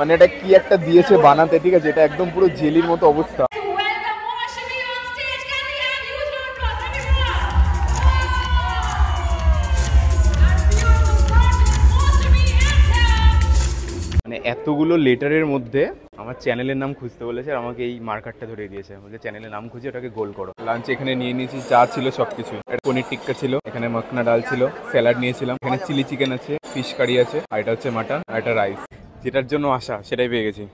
মানে এটা কি একটা দিয়েছে বানাতে, ঠিক আছে, এটা একদম পুরো জেলির মতো অবস্থা। মানে এতগুলো লেটারের মধ্যে আমার চ্যানেলের নাম খুঁজতে বলেছে আর আমাকে এই মার্কারটা ধরে দিয়েছে, বলছে চ্যানেলের নাম খুঁজে ওটাকে গোল করো। লাঞ্চ এখানে নিয়ে নিয়েছি, চা ছিল, সবকিছু। একটা পনির টিক্কা ছিল, এখানে মাখনা ডাল ছিল, স্যালাড নিয়েছিলাম, এখানে চিলি চিকেন আছে, ফিশ কারি আছে, আর এটা হচ্ছে মাটন, আর এটা রাইস। যেটার জন্য আসা সেটাই পেয়ে গেছি।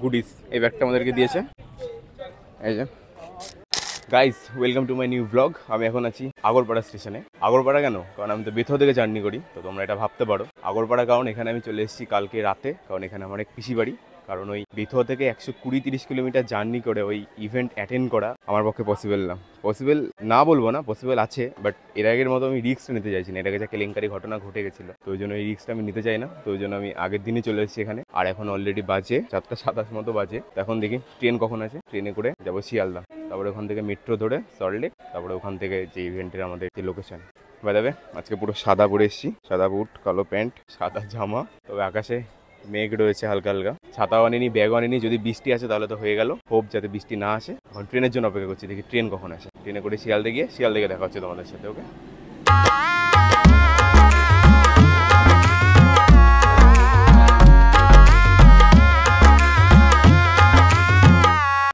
গুডিস এই ব্যাগটা আমাদেরকে দিয়েছে। এই যে guys, welcome to my new blog. আমি এখন আছি আগরপাড়া স্টেশনে। আগরপাড়া কেন? কারণ আমি তো বেথুয়া থেকে জার্নি করি, তো তোমরা এটা ভাবতে পারো আগরপাড়া কারণ এখানে আমি চলে এসেছি কালকে রাতে, কারণ এখানে আমার এক পিসি বাড়ি। কারণ ওই বেথুয়া থেকে 120-30 কিলোমিটার জার্নি করে ওই ইভেন্ট অ্যাটেন্ড করা আমার পক্ষে পসিবল না। পসিবল না বলবো না, পসিবল আছে, বাট এর আগের মতো আমি রিস্ক নিতে চাইছি না। এর আগে যা কেলেঙ্কারি ঘটনা ঘটে গেছিলো, তো ওই জন্য এই রিস্কটা আমি নিতে চাই না। তো ওই জন্য আমি আগের দিনই চলে এসেছি এখানে। আর এখন অলরেডি বাজে 4:27 মতো বাজে। এখন দেখি ট্রেন কখন আছে, ট্রেনে করে যাবো শিয়ালদা, তারপরে ওখান থেকে মেট্রো ধরে সল্টলেক, তারপরে ওখান থেকে যে ইভেন্টের আমাদের যে লোকেশন। বাই দ্য ওয়ে, আজকে পুরো সাদা পরে এসেছি, সাদা বুট, কালো প্যান্ট, সাদা জামা। তবে আকাশে মেঘ রয়েছে হালকা হালকা। ছাতাও আনিনি, ব্যাগও আনিনি, যদি বৃষ্টি আসে তাহলে তো হয়ে গেল। হোপ যাতে বৃষ্টি না আসে। এখন ট্রেনের জন্য অপেক্ষা করছি, দেখি ট্রেন কখন আসে। ট্রেনে করে শিয়ালদা গিয়ে শিয়ালদা গিয়ে দেখা হচ্ছে তোমাদের সাথে। ওকে,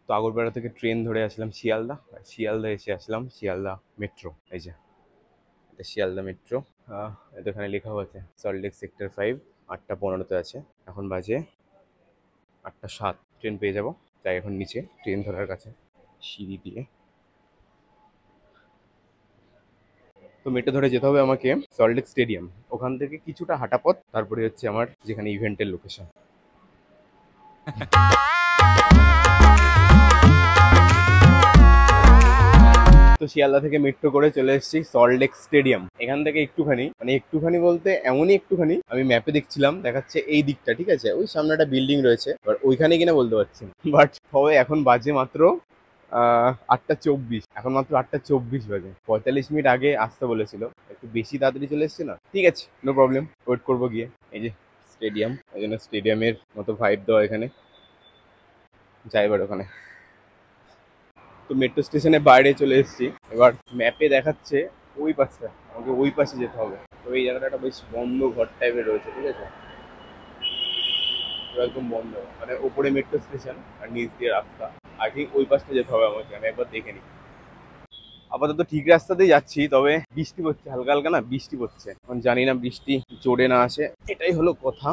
তো আগরপাড়া থেকে ট্রেন ধরে আসলাম শিয়ালদা, আর শিয়ালদা এসে আসলাম শিয়ালদা মেট্রো। এই যে এটা শিয়ালদা মেট্রো। এখানে লেখা হয়েছে সল্টলেক সেক্টর 5, 8:15-তে আছে। এখন বাজে 8:07। ট্রেন পেয়ে যাবো, তাই এখন নিচে ট্রেন ধরার কাছে সিঁড়ি দিয়ে। তো মেট্রো ধরে যেতে হবে আমাকে সল্টলেক স্টেডিয়াম। ওখান থেকে কিছুটা হাঁটা পথ, তারপরে হচ্ছে আমার যেখানে ইভেন্টের লোকেশন। তো শিয়ালদা থেকে মেট্রো করে চলে এসেছি সল্টলেক স্টেডিয়াম। এখান থেকে একটুখানি, মানে একটুখানি বলতে এমনই একটুখানি, আমি ম্যাপে দেখছিলাম দেখাচ্ছে এই দিকটা, ঠিক আছে, ওই সামনে একটা বিল্ডিং রয়েছে, এবার ওইখানে কিনা বলতে পারছি না। বাট হবে এখন বাজে মাত্র 8:24। এখন মাত্র 8:24 বাজে। 45 মিনিট আগে আসতে বলেছিল, একটু বেশি তাড়াতাড়ি চলে এসছে না। ঠিক আছে, নো প্রবলেম, ওয়েট করবো গিয়ে। এই যে স্টেডিয়াম, এই জন্য স্টেডিয়ামের মতো ভাইব দেওয়া এখানে। যাই এবার ওখানে। তো মেট্রো স্টেশনের বাইরে চলে এসেছি। এবার ম্যাপে দেখাচ্ছে ওই পাশটা, আমাকে ওই পাশে যেতে হবে। তো এই জায়গাটা একটা বেশ বন্ধ ঘর টাইপের রয়েছে, ঠিক আছে, একদম বন্ধ। মানে ওপরে মেট্রো স্টেশন আর নিচ দিয়ে রাস্তা। আই থিঙ্ক ওই পাশটা যেতে হবে আমাকে, আমি একবার দেখে নিই। আপাতত ঠিক রাস্তাতেই যাচ্ছি, তবে বৃষ্টি পড়ছে হালকা হালকা, না বৃষ্টি পড়ছে। এখন জানি না বৃষ্টি জোরে না আসে, এটাই হলো কথা।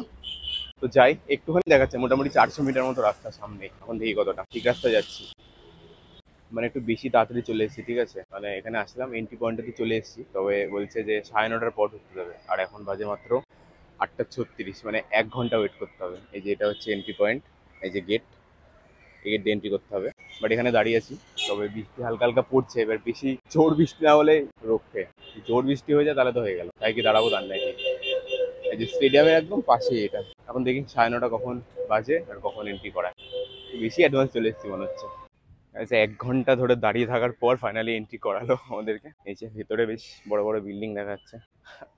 তো যাই, একটুখানি দেখাচ্ছে মোটামুটি 400 মিটার মতো রাস্তা সামনে। এখন দেখি কতটা ঠিক রাস্তা যাচ্ছি। মানে একটু বেশি তাড়াতাড়ি চলে এসেছি, ঠিক আছে, মানে এখানে আসলাম এন্ট্রি পয়েন্টে চলে এসেছি, তবে বলছে যে 9:30-টার পর ঢুকতে হবে। আর এখন বাজে মাত্র 8:36, মানে 1 ঘন্টা ওয়েট করতে হবে। এই যে এটা হচ্ছে এন্ট্রি পয়েন্ট, এই যে গেট, এই গেট দিয়ে এন্ট্রি করতে হবে। বাট এখানে দাঁড়িয়ে আছি, তবে বৃষ্টি হালকা হালকা পড়ছে। এবার বেশি জোর বৃষ্টি না হলে রক্ষে, জোর বৃষ্টি হয়ে যায় তাহলে তো হয়ে গেল, তাই কি দাঁড়াবো দাঁড় নাই। এই যে স্টেডিয়ামের একদম পাশেই এটা। এখন দেখি 9:30 কখন বাজে আর কখন এন্ট্রি করায়। বেশি অ্যাডভান্স চলে এসেছি মনে হচ্ছে। 1 ঘন্টা ধরে দাঁড়িয়ে থাকার পর ফাইনালি এন্ট্রি করালো আমাদেরকে। এই যে ভেতরে বেশ বড় বড় বিল্ডিং দেখা যাচ্ছে।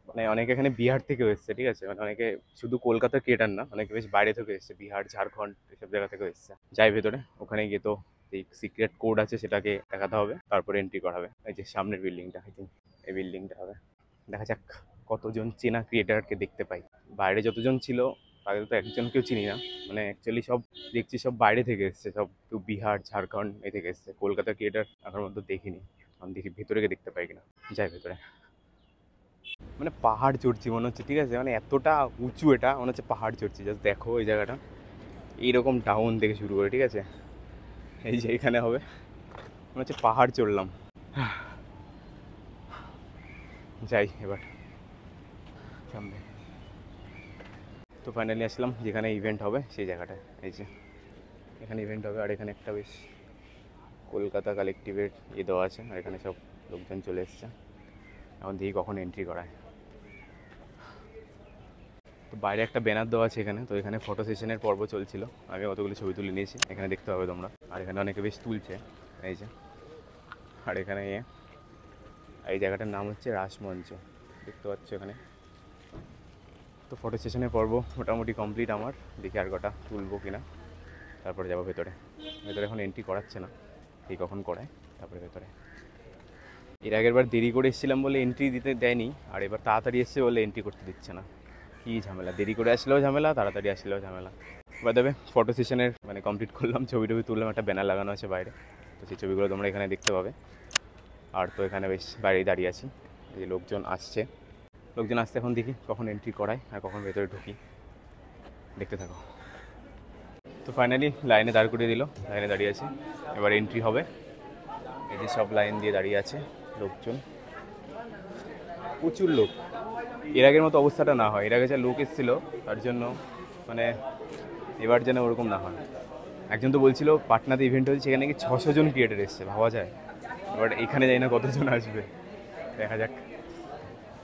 মানে অনেকে এখানে বিহার থেকে এসছে, ঠিক আছে, মানে অনেকে শুধু কলকাতার ক্রিয়েটার না, অনেকে বেশ বাইরে থেকে এসছে, বিহার, ঝাড়খণ্ড এসব জায়গা থেকে এসছে। যাই ভেতরে, ওখানে গিয়ে তো এই সিক্রেট কোড আছে সেটাকে দেখাতে হবে, তারপরে এন্ট্রি করাবে। এই যে সামনের বিল্ডিংটা, আই থিঙ্ক এই বিল্ডিংটা হবে। দেখা যাক কতজন চেনা ক্রিয়েটারকে দেখতে পাই। বাইরে যতজন ছিল তাদের তো একজনকেও চিনি না। মানে অ্যাকচুয়ালি সব দেখছি সব বাইরে থেকে এসছে, সব কেউ বিহার, ঝাড়খণ্ড এই থেকে এসছে। কলকাতা ক্রিয়েটার এখন মধ্যে দেখিনি। আমি দেখি ভেতরে গিয়ে দেখতে পাই কিনা। যাই ভেতরে। মানে পাহাড় চড়ছি মনে হচ্ছে, ঠিক আছে, মানে এতটা উঁচু, এটা মনে হচ্ছে পাহাড় চড়ছি। জাস্ট দেখো এই জায়গাটা এইরকম ডাউন থেকে শুরু করে, ঠিক আছে, এই যে এখানে হবে মনে হচ্ছে পাহাড় চড়লাম। যাই এবার সামনে। তো ফাইনালি আসলাম যেখানে ইভেন্ট হবে সেই জায়গাটায়। এই যে এখানে ইভেন্ট হবে, আর এখানে একটা বেশ কলকাতা কালেকটিভের দেওয়া আছে, আর এখানে সব লোকজন চলে এসছে। এখন দেখি কখন এন্ট্রি করায়। তো বাইরে একটা ব্যানার দেওয়া আছে এখানে, তো এখানে ফটো সেশনের পর্ব চলছিল। আমি কতগুলো ছবি তুলে নিয়েছি, এখানে দেখতে হবে তোমরা। আর এখানে অনেকে বেশ তুলছে, এই যে। আর এখানে এই জায়গাটার নাম হচ্ছে রাসমঞ্চ, দেখতে পাচ্ছ এখানে। তো ফটো সেশনের পর্ব মোটামুটি কমপ্লিট আমার। দেখি আর কটা তুলবো কিনা, তারপরে যাবো ভেতরে। ভেতরে এখন এন্ট্রি করাচ্ছে না, এই কখন করায়, তারপরে ভেতরে। এর আগের বার দেরি করে এসেছিলাম বলে এন্ট্রি দিতে দেয়নি, আর এবার তাড়াতাড়ি এসছে বলে এন্ট্রি করতে দিচ্ছে না। কী ঝামেলা, দেরি করে আসলেও ঝামেলা, তাড়াতাড়ি আসলেও ঝামেলা। এবার দেবে ফটো সেশনের মানে কমপ্লিট করলাম, ছবি টবি তুললাম, একটা ব্যানার লাগানো আছে বাইরে, তো সেই ছবিগুলো তোমরা এখানে দেখতে পাবে। আর তো এখানে বেশ বাইরেই দাঁড়িয়ে আছি, এই লোকজন আসছে। লোকজন আসতে এখন দেখি কখন এন্ট্রি করায় আর কখন ভেতরে ঢুকি, দেখতে থাকো। তো ফাইনালি লাইনে দাঁড় করিয়ে দিল, লাইনে দাঁড়িয়ে আছি, এবার এন্ট্রি হবে। এই যে সব লাইন দিয়ে দাঁড়িয়ে আছে লোকজন, প্রচুর লোক। এর আগের মতো অবস্থাটা না হয়, এর আগে যা লোক এসেছিলো তার জন্য মানে এবার যেন ওরকম না হয়। একজন তো বলছিল পাটনাতে ইভেন্ট হচ্ছে, সেখানে কি 600 জন ক্রিয়েটার এসছে, ভাবা যায়। এবার এখানে যাই না কতজন আসবে, দেখা যাক।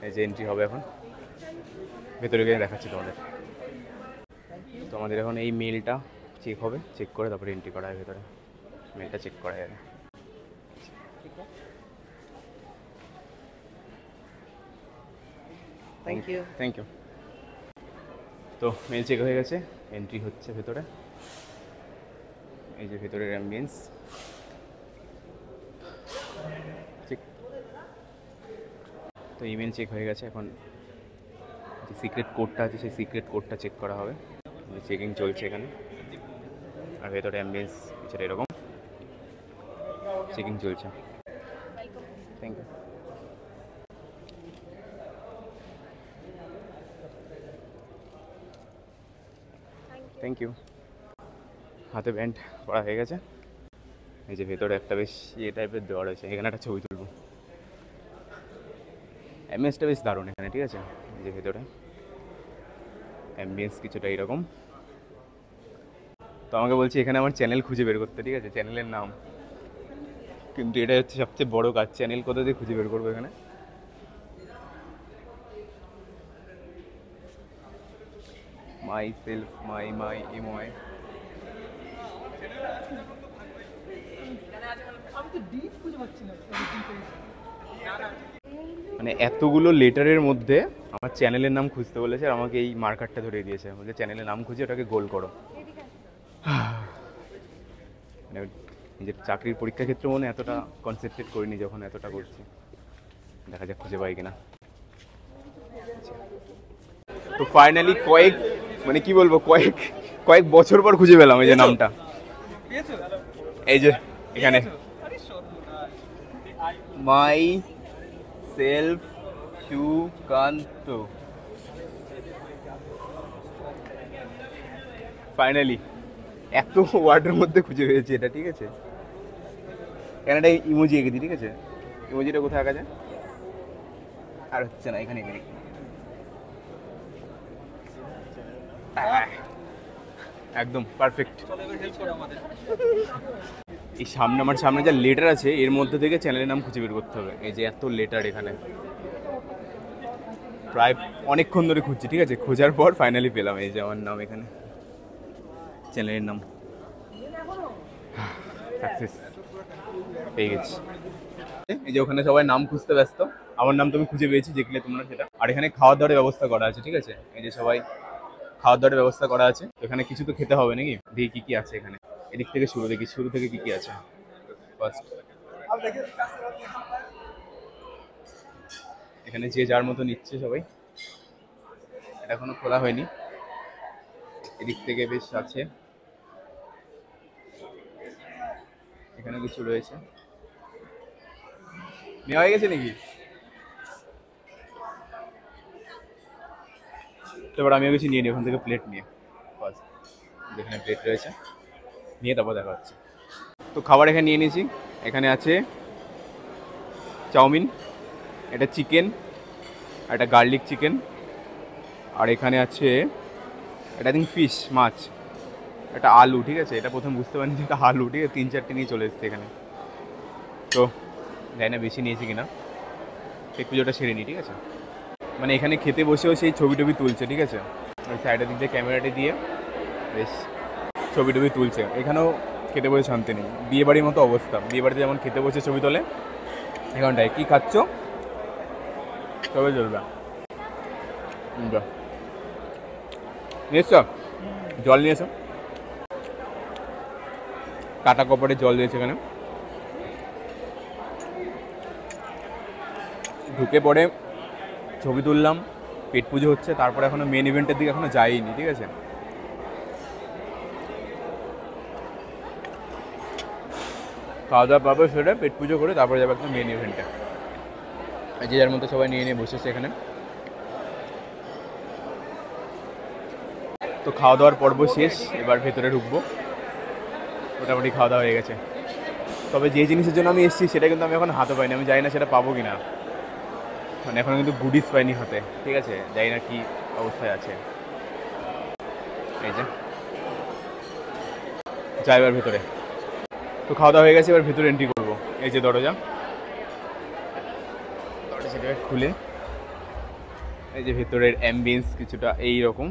এই যে এন্ট্রি হবে এখন, ভেতরে গিয়ে দেখাচ্ছি তোমাদের। তো আমাদের এখন এই মেলটা চেক হবে, চেক করে তারপরে এন্ট্রি করা হয় ভেতরে। মেলটা চেক করা যাবে। Thank you. তো মেল চেক হয়ে গেছে, এন্ট্রি হচ্ছে ভেতরে। এই যে ভেতরের অ্যাম্বিয়েন্স চেক। তো ইমেল চেক হয়ে গেছে, এখন যে সিক্রেট কোডটা আছে সেই সিক্রেট কোডটা চেক করা হবে। চেকিং চলছে এখানে, আর ভেতরে অ্যাম্বিয়েন্স কিছুটা এরকম, চেকিং চলছে। Thank you. Thank you. হাতে ব্যান্ড পড়া হয়ে গেছে। এই যে ভেতরে একটা বেশ ইয়ে টাইপের দেওয়া রয়েছে, এখানে একটা ছবি তুলব। অ্যাম্বিয়েন্সটা বেশ দারুণ এখানে, ঠিক আছে। এই যে ভেতরে অ্যাম্বিয়েন্স কিছুটা এরকম। তো আমাকে বলছি এখানে আমার চ্যানেল খুঁজে বের করতে, ঠিক আছে, চ্যানেলের নাম। কিন্তু এটা হচ্ছে সবচেয়ে বড় কাজ, চ্যানেল কোথা দিয়ে খুঁজে বের করবো এখানে। My self, my MY. মানে এতগুলো লেটারের মধ্যে আমার চ্যানেলের নাম খুঁজতে বলেছে, আর আমাকে এই মার্কারটা ধরিয়ে দিয়েছে, বলছে চ্যানেলের নাম খুঁজে ওটাকে গোল করো। মানে নিজের চাকরির পরীক্ষা ক্ষেত্রে মনে এতটা কনসেন্ট্রেট করিনি যখন এতটা করছি। দেখা যাক খুঁজে পাই কিনা। তো ফাইনালি মানে কি বলবো, কয়েক বছর পর খুঁজে পেলাম এই যে নামটা। এই যে এখানে মাই সেলফ সুকান্ত। ফাইনালি এত ওয়ার্ডের মধ্যে খুঁজে পেয়েছি এটা, ঠিক আছে। এখানে একটা ইমোজি এঁকেছি, ঠিক আছে। ইমোজিটা কোথায় আঁকা যায় আর হচ্ছে না, এখানে একদম পারফেক্ট। এই আমার সামনে যা লেটার আছে এর মধ্যে থেকে চ্যানেলের নাম খুঁজে বের করতে হবে। এই যে এত লেটার এখানে, প্রায় অনেকক্ষণ ধরে খুঁজছি, ঠিক আছে। খোঁজার পর ফাইনালি পেলাম এই যে আমার নাম এখানে, চ্যানেলের নাম। সাকসেস পেয়ে গেছি। এই যে ওখানে সবাই নাম খুঁজতে ব্যস্ত, আমার নাম তো আমি খুঁজে পেয়েছি, দেখলে তোমরা সেটা। আর এখানে খাওয়া দাওয়ার ব্যবস্থা করা আছে, ঠিক আছে। এই যে সবাই খাওয়া দাওয়ার ব্যবস্থা করা আছে, এখানে কিছু তো খেতে হবে নাকি। দেখি কি কি আছে এখানে, এদিক থেকে শুরু থেকে কি কি আছে। ফার্স্ট এখানে যে যার মতো নিচ্ছে সবাই, এটা এখনো খোলা হয়নি। এদিক থেকে বেশ আছে, এখানে কিছু রয়েছে। নেওয়া হয়ে গেছে নাকি? এবার আমিও কিছু নিয়ে নিই ওখান থেকে, প্লেট নিয়ে। ফার্স্ট যেখানে প্লেট রয়েছে নিয়ে তারপর দেখা হচ্ছে। তো খাবার এখানে নিয়ে নিয়েছি। এখানে আছে চাউমিন, এটা চিকেন, এটা গার্লিক চিকেন, আর এখানে আছে এটা আই থিঙ্ক ফিশ, মাছ, এটা আলু, ঠিক আছে। এটা প্রথম বুঝতে পারিনি এটা আলু, ঠিক আছে। 3-4টে নিয়ে চলে এসেছে এখানে। তো জানি না বেশি নিয়েছি কিনা, এই পুজোটা সেরে নিই, ঠিক আছে। মানে এখানে খেতে বসেও সেই ছবি টবি তুলছে, ঠিক আছে। ওই সাইডের দিক দিয়ে ক্যামেরাটি দিয়ে বেশ ছবি টবি তুলছে। এখানেও খেতে বসে শান্তি নেই, বিয়ে বাড়ির মতো অবস্থা। বিয়ে বাড়িতে যেমন খেতে বসে ছবি তোলে, এখানটায় কী খাচ্ছ তবে চলবে। নিয়ে এসছো? জল নিয়ে এসো। কাটা কপারে জল দিয়েছে এখানে। ঢুকে পড়ে ছবি তুললাম, পেট পুজো হচ্ছে, তারপরে এখনো মেন ইভেন্টের দিকে এখনো যাইনি, ঠিক আছে? খাওয়া দাওয়া পাবে সেটা, পেট পুজো করে তারপরে যাবে একটা মেন ইভেন্টে। যে যার মতো সবাই নিয়ে নিয়ে বসেছে এখানে। তো খাওয়া দাওয়ার পর্ব শেষ, এবার ভেতরে ঢুকবো। মোটামুটি খাওয়া দাওয়া হয়ে গেছে। তবে যে জিনিসের জন্য আমি এসেছি সেটা কিন্তু আমি এখন হাতে পাইনি, আমি জানি না সেটা পাবো কি না। মানে এখনো কিন্তু গুডিস পাইনি হাতে, ঠিক আছে? জানি না কি অবস্থায় আছে। এই যে যাই এবার ভেতরে। তো খাওয়া দাওয়া হয়ে গেছে, এবার ভেতরে এন্ট্রি করবো। এই যে দরজা সেটাকে খুলে, এই যে ভেতরের অ্যাম্বিয়েন্স কিছুটা এই রকম।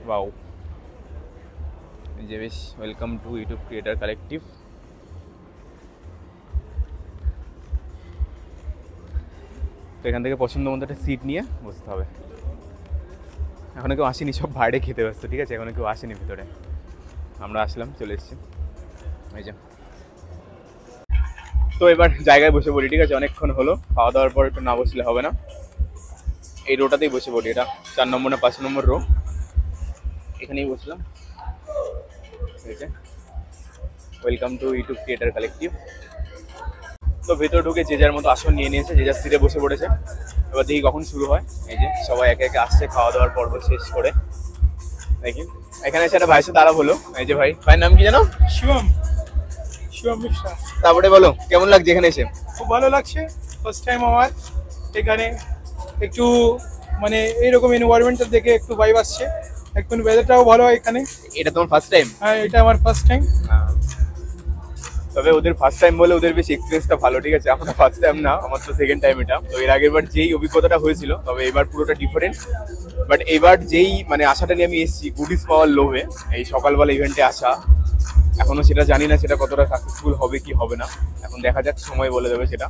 ওয়াও, এই যে বেশ welcome to YouTube creator collective. তো এখান থেকে পছন্দ মতো একটা সিট নিয়ে বসতে হবে। এখনো কেউ আসেনি, সব বাইরে খেতে ব্যস্ত, ঠিক আছে? এখনো কেউ আসেনি ভিতরে, আমরা আসলাম, চলে এসেছি। এই যে তো এবার জায়গায় বসে পড়ি, ঠিক আছে? অনেকক্ষণ হলো, খাওয়া দাওয়ার পর একটু না বসলে হবে না। এই রোটাতেই বসে পড়ি, এটা 4 নম্বর না 5 নম্বর রো, এখানেই বসলাম। এই যে welcome to YouTube creator collective. তো ভেতরে ঢুকে যে যার মতো আসন নিয়ে নিয়েছে, যে যার সিটে বসে পড়েছে। এবার দেখি কখন শুরু হয়। এই যে সবাই একে একে আসছে খাওয়া দাওয়ার পর্ব শেষ করে। দেখি এখানে এসে একটা ভাইয়ের সাথে আলাপ হলো। এই যে ভাইয়ের নাম কি জানো? শিবম মিশ্রা। তারপরে বলো কেমন লাগছে এখানে এসে? খুব ভালো লাগছে, ফার্স্ট টাইম আমার এখানে। একটু মানে এইরকম এনভায়রনমেন্টটা দেখে একটু ভাইব আসছে, একটু ওয়েদারটাও ভালো এখানে। এটা তোমার ফার্স্ট টাইম? হ্যাঁ, এটা আমার ফার্স্ট টাইম। তবে ওদের ফার্স্ট টাইম বলে ওদের বেশ এক্সপিরিয়েন্সটা ভালো, ঠিক আছে? আমার ফার্স্ট টাইম না, আমার তো সেকেন্ড টাইম এটা। তো এর আগের বার যেই অভিজ্ঞতাটা হয়েছিল, তবে এবার পুরোটা ডিফারেন্ট। বাট এবার যেই মানে আশাটা নিয়ে আমি এসেছি গুডিস পাওয়ার লোভে, এই সকালবেলা ইভেন্টে আসা, এখনো সেটা জানি না সেটা কতটা সাকসেসফুল হবে কি হবে না, এখন দেখা যাক, সময় বলে দেবে সেটা।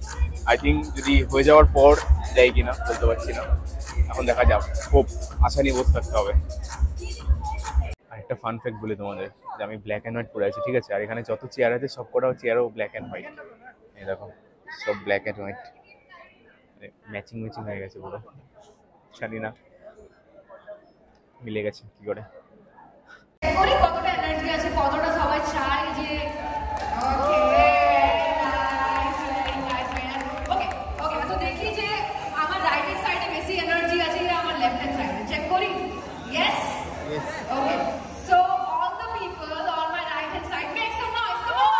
আই থিঙ্ক যদি হয়ে যাওয়ার পর যাই কিনা বলতে পারছি না, এখন দেখা যাক। খুব আশা নিয়ে বসে থাকতে হবে। একটা ফান ফ্যাক্ট বলি তোমাদের, যে আমি ব্ল্যাক অ্যান্ড হোয়াইট পরে আছি, ঠিক আছে? আর এখানে যত চেয়ার আছে সব কটা চেয়ারও ব্ল্যাক অ্যান্ড হোয়াইট। এই দেখো সব ব্ল্যাক অ্যান্ড হোয়াইট, ম্যাচিং হয়ে গেছে পুরো। জানি না মিলে গেছে কি করে। কতটা এনার্জি আছে, কতটা সবাই চায় যে ওকে ওকে। তো দেখি যে আমার রাইট হ্যান্ড সাইডে বেশি এনার্জি আছে না আমার লেফট হ্যান্ড সাইডে, চেক করি। Yes, okay. So all the people on my right hand side make some noise, come on.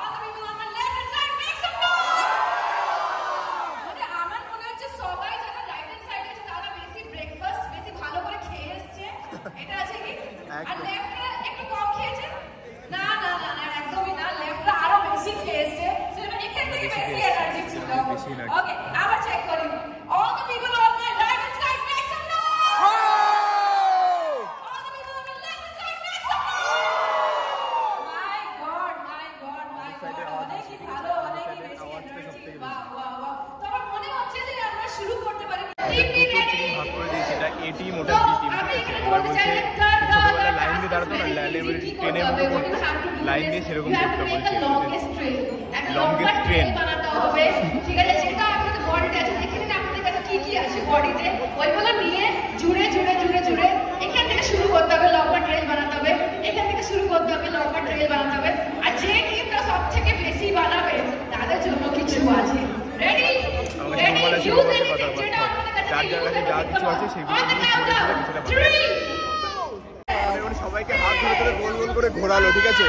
All the people on my left hand side make some noise. মানে আমার মনে হচ্ছে সবাই যারা রাইট হ্যান্ড সাইডে আছে তারা বেশি ব্রেকফাস্ট বেশি ভালো করে খেয়ে এসেছে, এটা আছে কি? আর লেফটে একটু কম খেয়েছে? না না না না, একদমই না, লেফটে আরো বেশি খেয়েছে, সেটা এখান থেকে বেশি এনার্জি ছিল। ওকে, আবার চেক করি। All the people on my right hand side make some noise. All the people on my left hand side make some noise. My god অনেকই ভালো, অনেকই বেশি এনার্জি। বাহ বাহ বাহ। তো আমার মনে হচ্ছে যে আমরা শুরু করতে পারি। ভাগ করে দিয়েছি, এটা এ টিম ওটা বি টিম, ঠিক আছে? এবার বলছে ছোটবেলায় লাইন দিয়ে দাঁড়াতো না, ট্রেনের মতো করতো, লাইন দিয়ে সেরকম করতে বলছে। লংগেস্ট ট্রেন বানাতে হবে, ঠিক আছে? যেটা আপনাদের বডিতে আছে, দেখে নিন আপনাদের কাছে কি কি আছে বডিতে, ওইগুলো নিয়ে জুড়ে এখান থেকে শুরু করতে হবে, লম্বা ট্রেল বানাতে হবে। এখান থেকে শুরু করতে হবে, লম্বা ট্রেল বানাতে হবে। আর যে টিমটা সব থেকে বেশি বানাবে তাদের জন্য কিছু আছে। রেডি ইউজ এনিথিং, যেটা আপনাদের কাছে যার যার কাছে যা কিছু আছে সেগুলো নিয়ে কিছুটা সবাইকে হাত ধরে ধরে গোল গোল করে ঘোরালো, ঠিক আছে?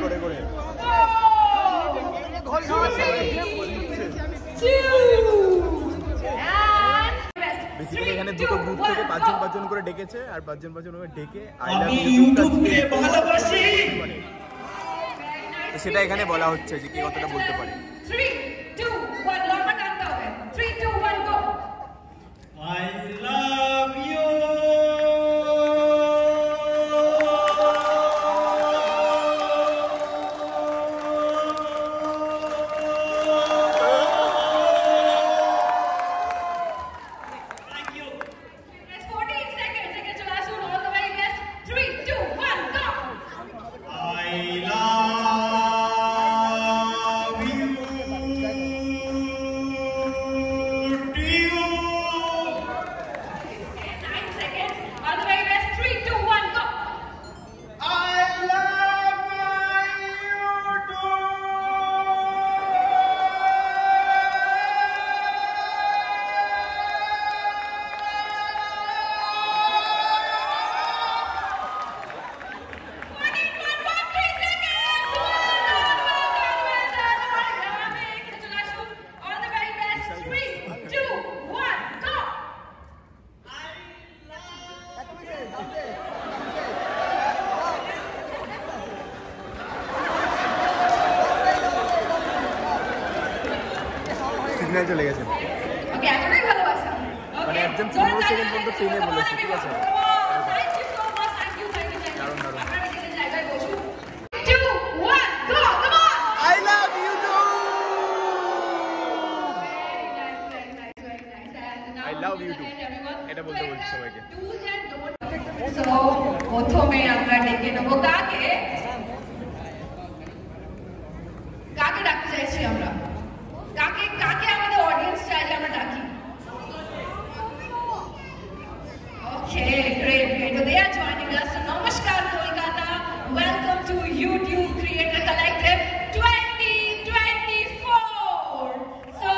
করে বেসিক্যালি এখানে দুটো গ্রুপ থেকে 5 জন করে ডেকেছে, আর 5 জন ডেকে আই লাভ ইউটিউবকে ভালোবাসি, তো সেটা এখানে বলা হচ্ছে যে কে কতটা বলতে পারে। 3 2 1 লম্বা টানতে হবে। 3 2 1 গো। I love you. ফাইনাল চলে গেছে। ওকে, এতটাই ভালোবাসা। মানে একজন 15 সেকেন্ড পর্যন্ত ট্রেনে বলেছে, ঠিক আছে? Thank you so much, thank you. আপনারা নিজের জায়গায় বসুন। 2 1 go, come on. I love you too. I love you too. এটা বলতে বলছি সবাইকে। সো প্রথমে আমরা ডেকে নেবো কাকে ডাকতে চাইছি আমরা, কাকে আমাদের অডিয়েন্স চাইলে আমরা ডাকি। ওকে, great. So they are joining us. So namaskar Kolkata, welcome to YouTube Creator Collective 2024. So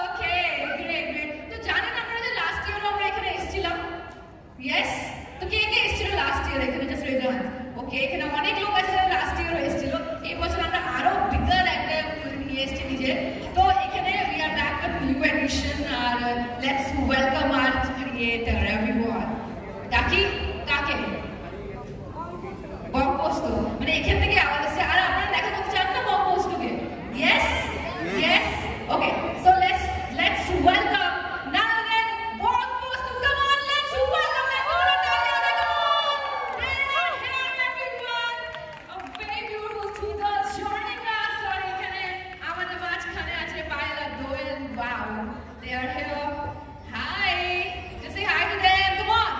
okay, great. তো জানেন আপনারা যে লাস্ট ইয়ার আমরা এখানে এসেছিলাম? Yes, তো কে এসেছিল লাস্ট ইয়ার এখানে? Just raise your hand. Okay, এখানে অনেক লোক আছে যারা লাস্ট ইয়ার এসেছিল। এই বছর আমরা আরো বিগার একটা নিয়ে এসেছি নিজে। তো এখানে we are back with new edition R let's welcome our creator everyone. ডাকি কাকে? বকপোস্ত, মানে এখান থেকে আওয়াজ আসছে। আর আপনারা দেখা করতে চান না বকপোস্তকে? Yes, yes. Okay, so let's welcome now again বকপোস্ত. Come on, let's welcome them. Come on, they are here everyone. A very beautiful two girls joining us. আর এখানে আমাদের মাঝখানে আছে paella Doyel. Wow, they are here. Hi, just say hi to them. Come on.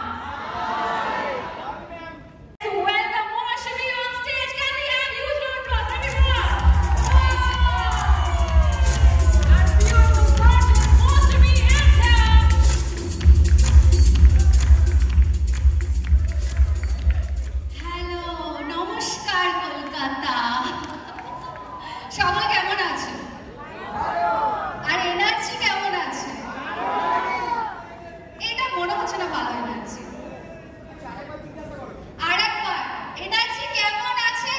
Welcome Moshami on stage. Can we have huge round of applause, everyone? Our beautiful gorgeous Moshami is here. Hello, নমস্কার কলকাতা। সবাই কেমন আছে? আর energy কেমন আছে? এটা মনে হচ্ছে না ভালো এনার্জি। আরেকবার, এনার্জি কেমন আছে?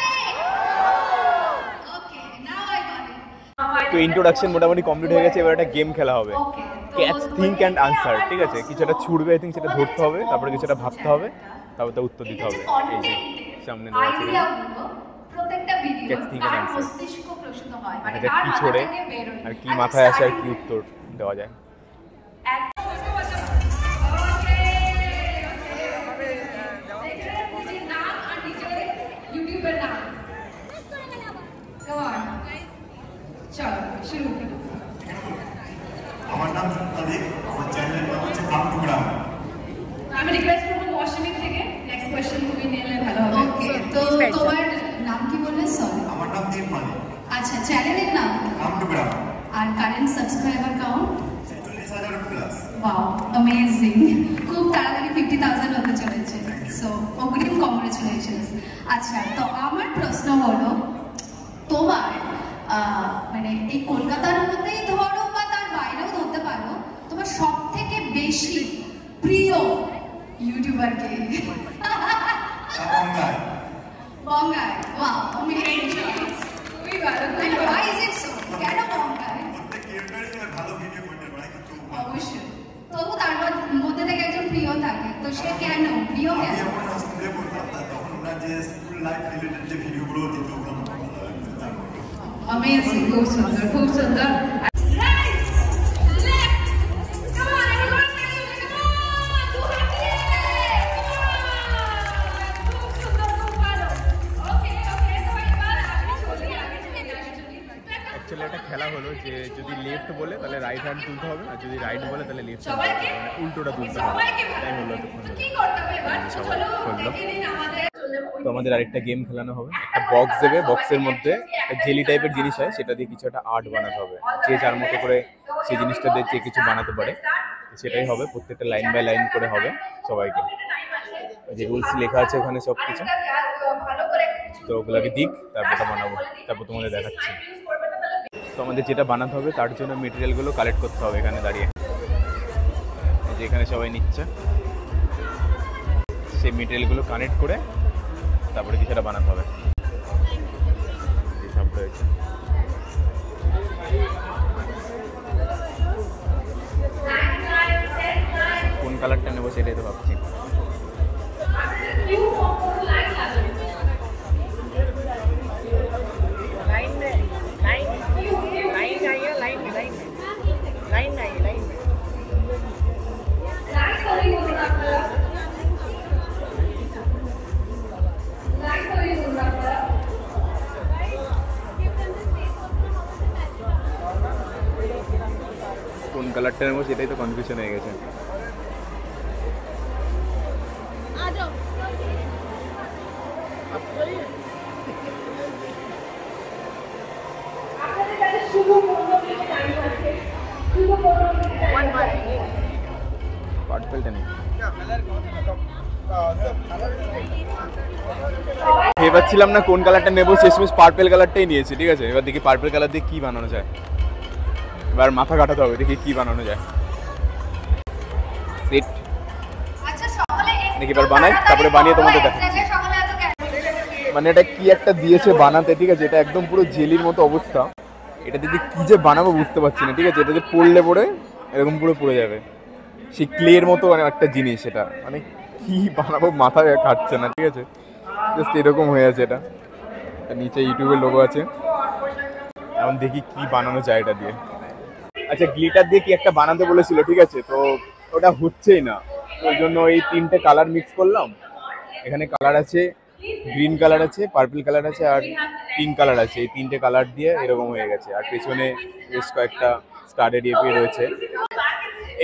ওকে, নাও আই গট ইট। তো ইন্ট্রোডাকশন মোটামুটি কমপ্লিট হয়ে গেছে, এবার একটা গেম খেলা হবে। ওকে, ক্যাচ, থিঙ্ক অ্যান্ড আনসার, ঠিক আছে? কিছু একটা ছুড়বে, আই থিঙ্ক সেটা ধরতে হবে, তারপরে কিছু একটা ভাবতে হবে, তারপর তার উত্তর দিতে হবে। এই যে সামনে নেওয়া আছে, প্রত্যেকটা ভিডিও Catch, think and তার answer. মস্তিষ্ক প্রশ্ন হয়, মানে এটা তার কি মাথা ছড়ে থেকে বের হয়। আর কি মাথায় আসে আর কি উত্তর দেওয়া যায়। নিজের নাম আর নিজের ইউটিউবের নাম। Come on. চলো শুরু করি। আমার নাম সাদিক, আমার চ্যানেলের নাম হচ্ছে কাম টুকরা। আমি রিকোয়েস্ট করবো ওয়াশিমিক থেকে নেক্সট কোশ্চেন তুমি নিলে ভালো হবে। ওকে, তো তোমার নাম কি বললে? সরি। আমার নাম দীপ মালিক। আচ্ছা, চ্যানেলের নাম কাম টুকরা। আর current subscriber count? 40,000 plus. Wow, amazing. খুব তাড়াতাড়ি 50,000 হতে চলেছে। সো অগ্রিম কংগ্রেচুলেশনস। আচ্ছা, তো আমার প্রশ্ন হলো, তোমার মানে এই কলকাতার মধ্যেই ধরো বা তার বাইরেও ধরতে পারো, তোমার সব থেকে বেশি প্রিয় ইউটিউবারকে? বঙ্গাই। বঙ্গাই। Wow, amazing. খুবই ভালো। Why is it so? কেন বঙ্গাই? প্রত্যেক ক্রিয়েটরই ভালো ভিডিও করতে পারে, কিন্তু অবশ্যই। তবু তার মধ্যে থেকে একজন প্রিয় থাকে, তো সে কেন প্রিয়? আমি কেন? যখন স্কুলে পড়তাম তখন ওনার যে স্কুল লাইফ রিলেটেড যে ভিডিওগুলো দিত ওগুলো আমার ভালো লাগতো। অ্যামেজিং। খুব সুন্দর, খুব সুন্দর। Right, left, come on everyone, come on, দু হাত দিয়ে, come on, খুব সুন্দর, খুব ভালো। Okay, তো এবার আগে চলি। অ্যাকচুয়ালি একটা খেলা হলো যে যদি লেফট বলে তাহলে রাইট হ্যান্ড তুলতে হবে, আর যদি রাইট বলে তাহলে লেফট হ্যান্ড সবাইকে উল্টোটা তুলতে হবে। সবাইকে তাই ভালো। হলো এতক্ষণ তো ধরে। কি করতে হবে এবার? সবাই চলো করলো। দেখে নিন আমাদের। তো আমাদের আরেকটা গেম খেলানো হবে। একটা বক্স দেবে, বক্সের মধ্যে একটা জেলি টাইপের জিনিস হয়, সেটা দিয়ে কিছু একটা আর্ট বানাতে হবে। যে যার মতো করে সেই জিনিসটা দিয়ে যে কিছু বানাতে পারে সেটাই হবে। প্রত্যেকটা লাইন বাই লাইন করে হবে সবাইকে। যে রুলস লেখা আছে ওখানে সব কিছু, ভালো করে তো ওগুলোকে দিক, তারপর ওটা বানাবো, তারপর তোমাদের দেখাচ্ছি। তো আমাদের যেটা বানাতে হবে তার জন্য মেটেরিয়ালগুলো কালেক্ট করতে হবে এখানে দাঁড়িয়ে। এই যে এখানে সবাই নিচ্ছে, সেই মেটেরিয়ালগুলো কানেক্ট করে তারপরে কিছুটা বানাতে হবে। এই সব রয়েছে। কোন কালারটা নেবো সেটাই তো ভাবছি। কালারটা নেবো সেটাই তো কনফিউশন হয়ে গেছে। পার্পলটা নেই, ভেবেছিলাম না কোন কালারটা নেবো, শেষমেশ পার্পল কালারটাই নিয়েছি। ঠিক আছে, এবার দেখি পার্পল কালার দিয়ে কি বানানো যায়। এবার মাথা কাটাতে হবে, দেখি কি বানানো যায়। সেট দেখি এবার বানাই, তারপরে বানিয়ে তোমাদের দেখাচ্ছি। মানে এটা কি একটা দিয়েছে বানাতে, ঠিক আছে, এটা একদম পুরো জেলির মতো অবস্থা। এটা যদি কি যে বানাবো বুঝতে পারছি না। ঠিক আছে, এটা যে পড়লে পরে এরকম পুরো পড়ে যাবে, সেই ক্লের মতো মানে একটা জিনিস। এটা মানে কি বানাবো মাথায় কাটছে না। ঠিক আছে, জাস্ট এরকম হয়ে আছে। এটা নিচে ইউটিউবের লোগো আছে। এখন দেখি কি বানানো যায় এটা দিয়ে। আচ্ছা, গ্লিটার দিয়ে কি একটা বানাতে বলেছিল, ঠিক আছে, তো ওটা হচ্ছেই না। ওই জন্য এই তিনটে কালার মিক্স করলাম। এখানে কালার আছে, গ্রিন কালার আছে, পার্পল কালার আছে আর পিঙ্ক কালার আছে। এই তিনটে কালার দিয়ে এরকম হয়ে গেছে। আর পেছনে বেশ কয়েকটা স্টারের ইয়ে রয়েছে।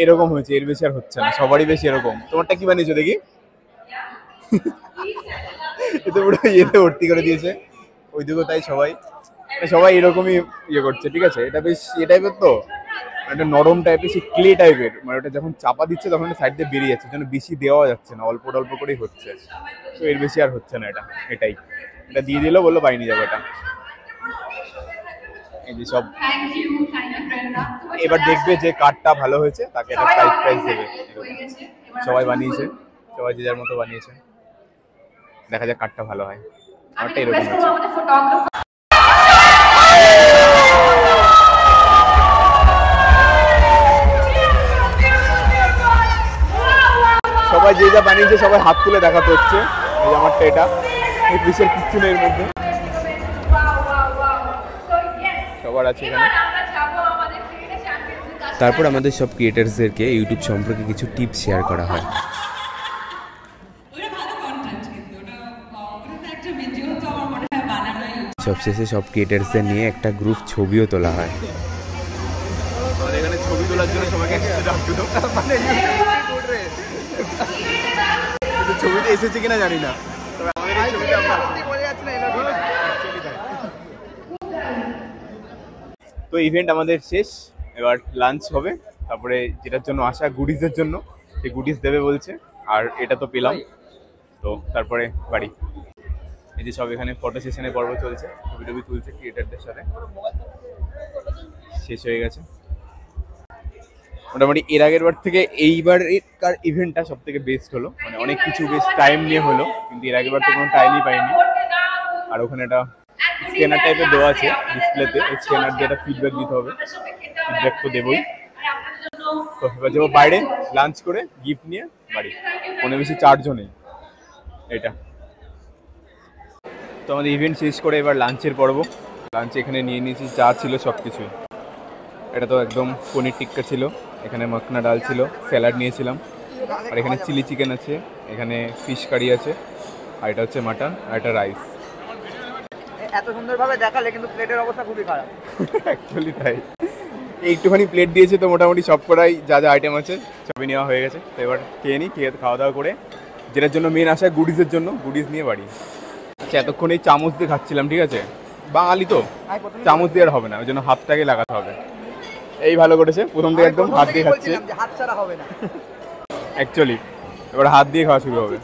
এরকম হয়েছে, এর বেশি আর হচ্ছে না। সবারই বেশি এরকম। তোমারটা কি বানিয়েছো দেখি? এতে পুরো ইয়েতে ভর্তি করে দিয়েছে। ওইদিকেও তাই, সবাই এরকমই ইয়ে করছে। ঠিক আছে, এটা বেশ ইয়ে টাইপের, তো একটা নরম টাইপের, সে ক্লে টাইপের। মানে ওটা যখন চাপা দিচ্ছে তখন সাইড দিয়ে বেরিয়ে যাচ্ছে, যেন বেশি দেওয়া যাচ্ছে না, অল্প অল্প করেই হচ্ছে। তো এর বেশি আর হচ্ছে না। এটা দিয়ে দিলেও বললো বাইরে নিয়ে যাবো এটা। এই যে সব এবার দেখবে যে কার্ডটা ভালো হয়েছে তাকে একটা প্রাইজ দেবে। সবাই বানিয়েছে, সবাই যে যার মতো বানিয়েছে। দেখা যাক কার্ডটা ভালো হয়। আমারটা এরকম হচ্ছে। সবাই যে যা বানিয়েছে সবাই হাত তুলে দেখাতে হচ্ছে। এই আমারটা, এটা বিশেষ কিচ্ছু নেই এর মধ্যে, সবার আছে এখানে। তারপর আমাদের সব ক্রিয়েটার্সদেরকে ইউটিউব সম্পর্কে কিছু টিপস শেয়ার করা হয়। সবশেষে সব ক্রিয়েটার্সদের নিয়ে একটা গ্রুপ ছবিও তোলা হয়। এখানে ছবি তোলার জন্য সবাইকে ছবিতে এসেছে কিনা জানি না, তবে আমাদের এই ছবিতে আমরা তো ইভেন্ট আমাদের শেষ। এবার লাঞ্চ হবে, তারপরে যেটার জন্য আসা গুডিজের জন্য, সেই গুডিজ দেবে বলছে। আর এটা তো পেলাম, তো তারপরে বাড়ি। এই যে সব এখানে ফটো সেশনের পর্ব চলছে, ছবি টবি তুলছে ক্রিয়েটারদের সাথে। শেষ হয়ে গেছে মোটামুটি। এর আগের বার থেকে এইবার ইভেন্টটা সব থেকে বেস্ট হলো। মানে অনেক কিছু বেশ টাইম নিয়ে হলো, কিন্তু এর আগের বার তো কোনো টাইমই পাইনি। আর ওখানে একটা স্ক্যানার টাইপের দেওয়া আছে ডিসপ্লেতে, স্ক্যানার দিয়ে একটা ফিডব্যাক দিতে হবে। ফিডব্যাক তো দেবই। তো এবার যাবো বাইরে লাঞ্চ করে, গিফট নিয়ে বাড়ি। কোনো বেশি চার্জও নেই এটা। তো আমাদের ইভেন্ট শেষ করে এবার লাঞ্চের পর্ব। লাঞ্চে এখানে নিয়ে নিয়েছি, চা ছিল সব কিছুই। এটা তো একদম পনির টিক্কা ছিল, এখানে মাখনা ডাল ছিল, স্যালাড নিয়েছিলাম, আর এখানে চিলি চিকেন আছে, এখানে ফিশ কারি আছে, আর এটা হচ্ছে মাটন, আর এটা রাইস। এত সুন্দরভাবে দেখালে কিন্তু প্লেটের অবস্থা খুবই খারাপ। অ্যাকচুয়ালি তাই। একটুখানি প্লেট দিয়েছে, তো মোটামুটি সব কটাই যা যা আইটেম আছে সবই নেওয়া হয়ে গেছে। তো এবার খেয়ে নিই, খাওয়া দাওয়া করে যেটার জন্য মেন আসা গুডিজের জন্য, গুডিজ নিয়ে বাড়ি। আচ্ছা, এতক্ষণ এই চামচ দিয়ে খাচ্ছিলাম, ঠিক আছে, বাঙালি তো চামচ দিয়ে আর হবে না, ওই জন্য হাতটাকে লাগাতে হবে। এই ভালো করেছে, প্রথম থেকে একদম হাত দিয়ে খাচ্ছে। হাত ছাড়া হবে না অ্যাকচুয়ালি, এবার হাত দিয়ে খাওয়া শুরু হবে।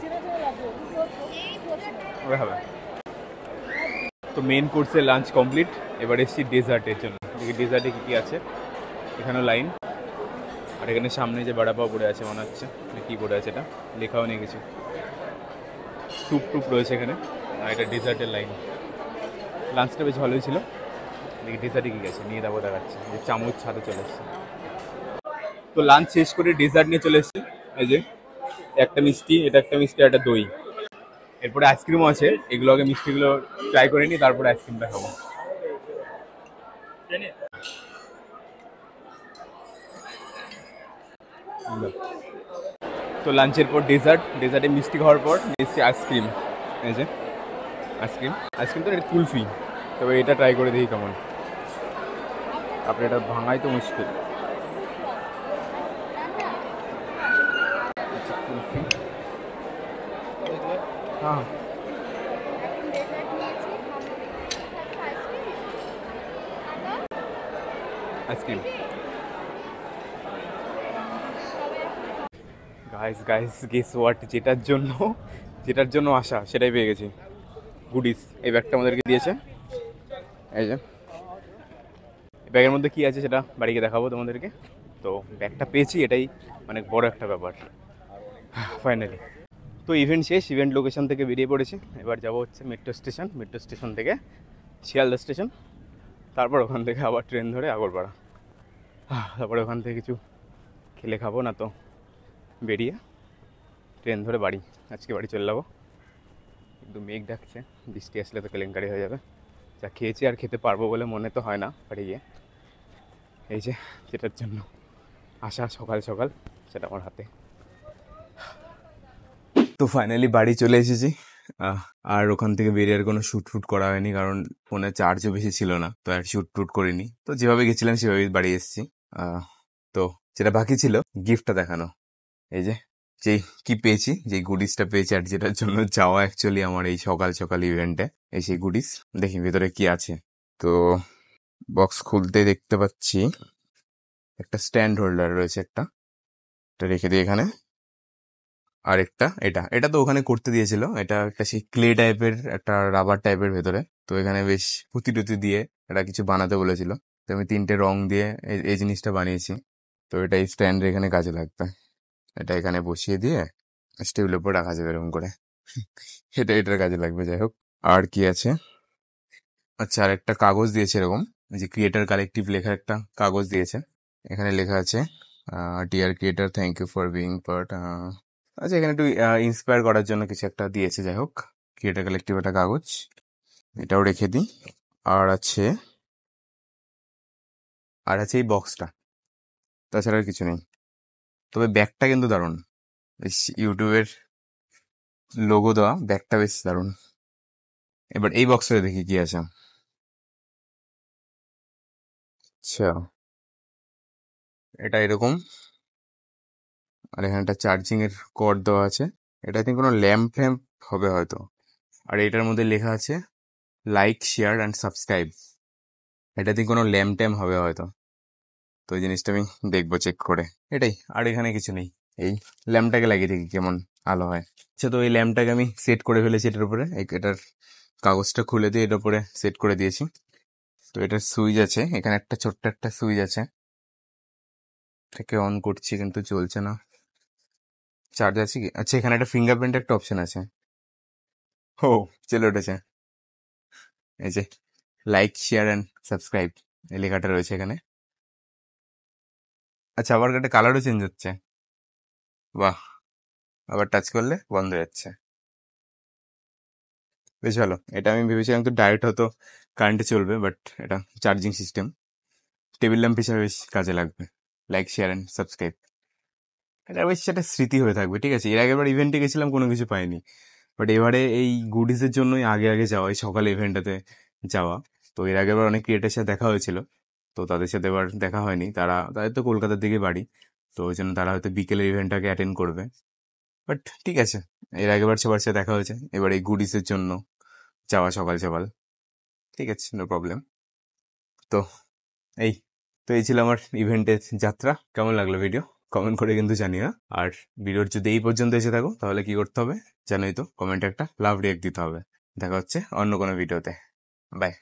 তো মেন কোর্সের লাঞ্চ কমপ্লিট। এবার এসছি ডেজার্টের জন্য। দেখি ডেজার্টে কী কী আছে। এখানেও লাইন, আর এখানে সামনে যে বড়াপাও পড়ে আছে মনে হচ্ছে, কী পড়ে আছে এটা লেখাও নেই কিছু। স্যুপ টুপ রয়েছে এখানে, আর এটা ডেজার্টের লাইন। লাঞ্চটা বেশ ভালোই ছিল। দেখি ডেজার্টে কী আছে নিয়ে যাবো, দেখাচ্ছে যে চামচ ছাদে চলে এসছে। তো লাঞ্চ শেষ করে ডেজার্ট নিয়ে চলে এসছে। এই যে একটা মিষ্টি, এটা একটা মিষ্টি, একটা দই। এরপরে আইসক্রিমও আছে। এগুলো আগে মিষ্টিগুলো ট্রাই করে নিই, তারপরে আইসক্রিমটা খাবো। তো লাঞ্চের পর ডেজার্টে মিষ্টি খাওয়ার পর নিচ্ছি আইসক্রিম। এই যে আইসক্রিম তো এটা কুলফি, তবে এটা ট্রাই করে দেখি কেমন। তারপরে এটা ভাঙাই তো মুশকিল। হ্যাঁ ice cream. Guys guys guess what, যেটার জন্য আসা সেটাই পেয়ে গেছি। গুডিস, এই ব্যাগটা আমাদেরকে দিয়েছে। এই যে এই ব্যাগের মধ্যে কী আছে সেটা বাড়িকে দেখাবো তোমাদেরকে। তো ব্যাগটা পেয়েছি, এটাই অনেক বড় একটা ব্যাপার ফাইনালি। তো ইভেন্ট শেষ, ইভেন্ট লোকেশন থেকে বেরিয়ে পড়েছি। এবার যাবো হচ্ছে মেট্রো স্টেশন থেকে শিয়ালদা স্টেশন, তারপর ওখান থেকে আবার ট্রেন ধরে আগরপাড়া। তারপরে ওখান থেকে কিছু খেলে খাবো, না তো বেরিয়ে ট্রেন ধরে বাড়ি। আজকে বাড়ি চলে যাবো। কিন্তু মেঘ ডাকছে, বৃষ্টি আসলে তো কেলেঙ্কারি হয়ে যাবে। যা খেয়েছি আর খেতে পারবো বলে মনে তো হয় না বাড়ি গিয়ে। এই যে যেটার জন্য আসা সকাল সকাল, সেটা আমার হাতে। তো ফাইনালি বাড়ি চলে এসেছি। আর ওখান থেকে বেরিয়ে আর কোনো শ্যুট করা হয়নি, কারণ ফোনে চার্জও বেশি ছিল না, তো আর শ্যুট করিনি। তো যেভাবে গেছিলাম সেভাবেই বাড়ি এসেছি। তো যেটা বাকি ছিল গিফটটা দেখানো। এই যে যেই কি পেয়েছি, যেই গুডিসটা পেয়েছি আর যেটার জন্য যাওয়া অ্যাকচুয়ালি আমার এই সকাল সকাল ইভেন্টে, এই সেই গুডিস। দেখি ভেতরে কি আছে। তো বক্স খুলতে দেখতে পাচ্ছি একটা স্ট্যান্ড হোল্ডার রয়েছে, এটা রেখে দিই এখানে। আর এটা তো ওখানে করতে দিয়েছিল। এটা একটা সেই ক্লে টাইপের, একটা রাবার টাইপের ভেতরে। তো এখানে বেশ পুঁতি টুতি দিয়ে এটা কিছু বানাতে বলেছিল। তো আমি 3টে রং দিয়ে এই জিনিসটা বানিয়েছি। তো এটা এই স্ট্যান্ড এখানে কাজে লাগবে। এটা এখানে বসিয়ে দিয়ে টেবিলের উপর রাখা যাবে এরকম করে। এটার কাজে লাগবে। যাই হোক, আর কি আছে? আচ্ছা, আর একটা কাগজ দিয়েছে এরকম, যে ক্রিয়েটার কালেকটিভ লেখা একটা কাগজ দিয়েছে। এখানে লেখা আছে dear creator, thank you for being part. আচ্ছা, এখানে একটু ইন্সপায়ার করার জন্য কিছু একটা দিয়েছে। যাই হোক, ক্রিয়েটার কালেকটিভ একটা কাগজ, এটাও রেখে দিই। আর আছে এই বক্সটা, তাছাড়া আর কিছু নেই। তবে ব্যাগটা কিন্তু দারুণ, বেশ ইউটিউবের লোগো দেওয়া ব্যাগটা বেশ দারুণ। এবার এই বক্সটা দেখি কি আছে। আচ্ছা, এটা এরকম, আর এখানে একটা চার্জিং এর কর্ড দেওয়া আছে। এটা think কোনো ল্যাম্প ফ্যাম্প হবে হয়তো। আর এটার মধ্যে লেখা আছে লাইক, শেয়ার অ্যান্ড সাবস্ক্রাইব। এটা think কোনো ল্যাম্প ট্যাম্প হবে হয়তো। তো এই জিনিসটা আমি দেখবো চেক করে। এটাই, আর এখানে কিছু নেই। এই ল্যাম্পটাকে লাগিয়ে দেখি কেমন আলো হয়। আচ্ছা, তো এই ল্যাম্পটাকে আমি সেট করে ফেলেছি এটার উপরে। এটার কাগজটা খুলে দিয়ে এটার উপরে সেট করে দিয়েছি। তো এটার সুইচ আছে, এখানে একটা ছোট্ট একটা সুইচ আছে। এটাকে অন করছি কিন্তু চলছে না। চার্জ আছে কি? আচ্ছা, এখানে একটা ফিঙ্গারপ্রিন্ট একটা অপশন আছে। ও, চলে উঠেছে। এই যে লাইক, শেয়ার অ্যান্ড সাবস্ক্রাইব এই লেখাটা রয়েছে এখানে। আচ্ছা, আবার একটা কালারও চেঞ্জ হচ্ছে। বাহ, আবার টাচ করলে বন্ধ হয়ে যাচ্ছে। বেশ ভালো। এটা আমি ভেবেছিলাম তো ডাইরেক্ট হয়তো কারেন্টে চলবে, বাট এটা চার্জিং সিস্টেম। টেবিল ল্যাম্প হিসাবে বেশ কাজে লাগবে। লাইক, শেয়ার অ্যান্ড সাবস্ক্রাইব, এটা বেশ একটা স্মৃতি হয়ে থাকবে। ঠিক আছে, এর আগের বার ইভেন্টে গেছিলাম, কোনো কিছু পাইনি, বাট এবারে এই গুডিজের জন্যই আগে যাওয়া, এই সকালে ইভেন্টটাতে যাওয়া। তো এর আগের বার অনেক ক্রিয়েটারের সাথে দেখা হয়েছিল, তো তাদের সাথে এবার দেখা হয়নি। তাদের তো কলকাতার দিকে বাড়ি, তো ওই জন্য তারা হয়তো বিকেলের ইভেন্টটাকে অ্যাটেন্ড করবে। বাট ঠিক আছে, এর আগের বার সবার সাথে দেখা হয়েছে, এবার এই গুডিসের জন্য যাওয়া সকাল সকাল। ঠিক আছে, নো প্রবলেম। তো এই ছিল আমার ইভেন্টের যাত্রা। কেমন লাগলো ভিডিও কমেন্ট করে কিন্তু জানিও। আর ভিডিওর যদি এই পর্যন্ত এসে থাকো, তাহলে কি করতে হবে জানোই তো, কমেন্টে একটা লাভ রিঅ্যাক্ট দিতে হবে। দেখা হচ্ছে অন্য কোনো ভিডিওতে। বাই।